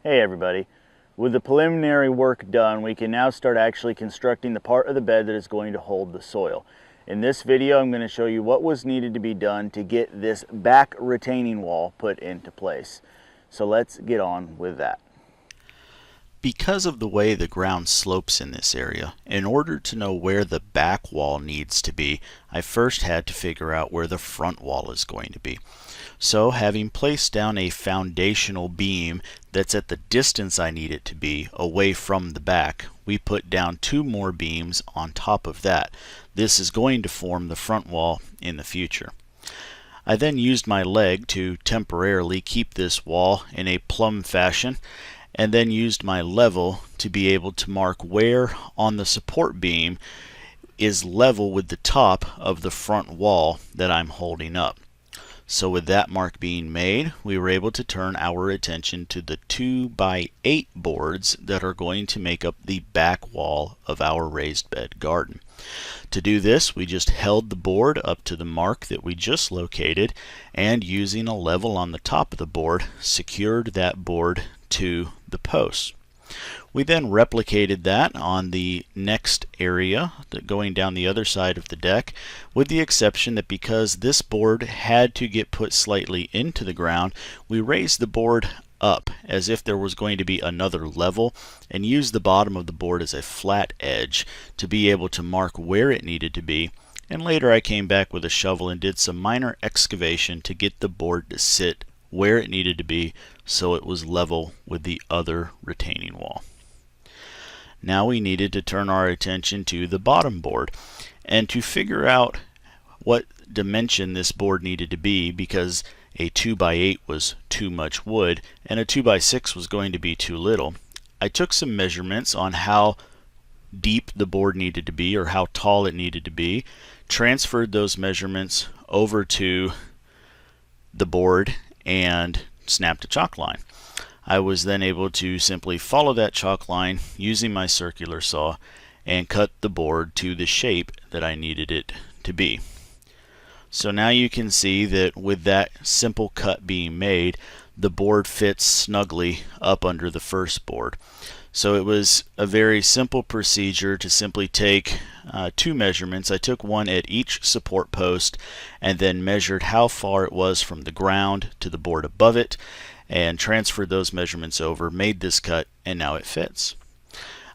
Hey everybody. With the preliminary work done, we can now start actually constructing the part of the bed that is going to hold the soil. In this video, I'm going to show you what was needed to be done to get this back retaining wall put into place. So let's get on with that. Because of the way the ground slopes in this area, in order to know where the back wall needs to be, I first had to figure out where the front wall is going to be. So, having placed down a foundational beam that's at the distance I need it to be away from the back, we put down two more beams on top of that. This is going to form the front wall in the future. I then used my leg to temporarily keep this wall in a plumb fashion, and then used my level to be able to mark where on the support beam is level with the top of the front wall that I'm holding up. So with that mark being made, we were able to turn our attention to the 2x8 boards that are going to make up the back wall of our raised bed garden. To do this, we just held the board up to the mark that we just located, and using a level on the top of the board, secured that board to the posts. We then replicated that on the next area going down the other side of the deck, with the exception that because this board had to get put slightly into the ground, we raised the board up as if there was going to be another level, and used the bottom of the board as a flat edge to be able to mark where it needed to be. And later I came back with a shovel and did some minor excavation to get the board to sit where it needed to be so it was level with the other retaining wall. Now we needed to turn our attention to the bottom board, and to figure out what dimension this board needed to be, because a 2x8 was too much wood and a 2x6 was going to be too little. I took some measurements on how deep the board needed to be, or how tall it needed to be, transferred those measurements over to the board, and snapped a chalk line. I was then able to simply follow that chalk line using my circular saw and cut the board to the shape that I needed it to be. So now you can see that with that simple cut being made, the board fits snugly up under the first board. So it was a very simple procedure to simply take two measurements. I took one at each support post and then measured how far it was from the ground to the board above it, and transferred those measurements over, made this cut, and now it fits.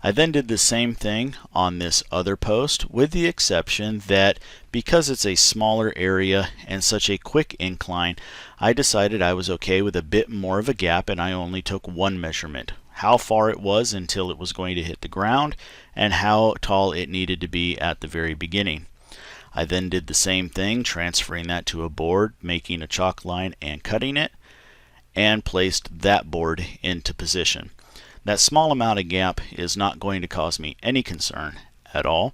I then did the same thing on this other post, with the exception that because it's a smaller area and such a quick incline, I decided I was okay with a bit more of a gap, and I only took one measurement: how far it was until it was going to hit the ground, and how tall it needed to be at the very beginning. I then did the same thing, transferring that to a board, making a chalk line and cutting it, and placed that board into position. That small amount of gap is not going to cause me any concern at all,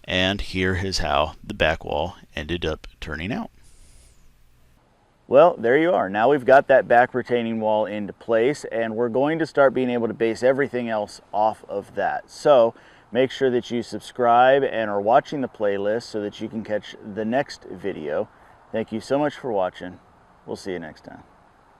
and here is how the back wall ended up turning out. Well, there you are. Now we've got that back retaining wall into place, and we're going to start being able to base everything else off of that. So make sure that you subscribe and are watching the playlist so that you can catch the next video. Thank you so much for watching. We'll see you next time.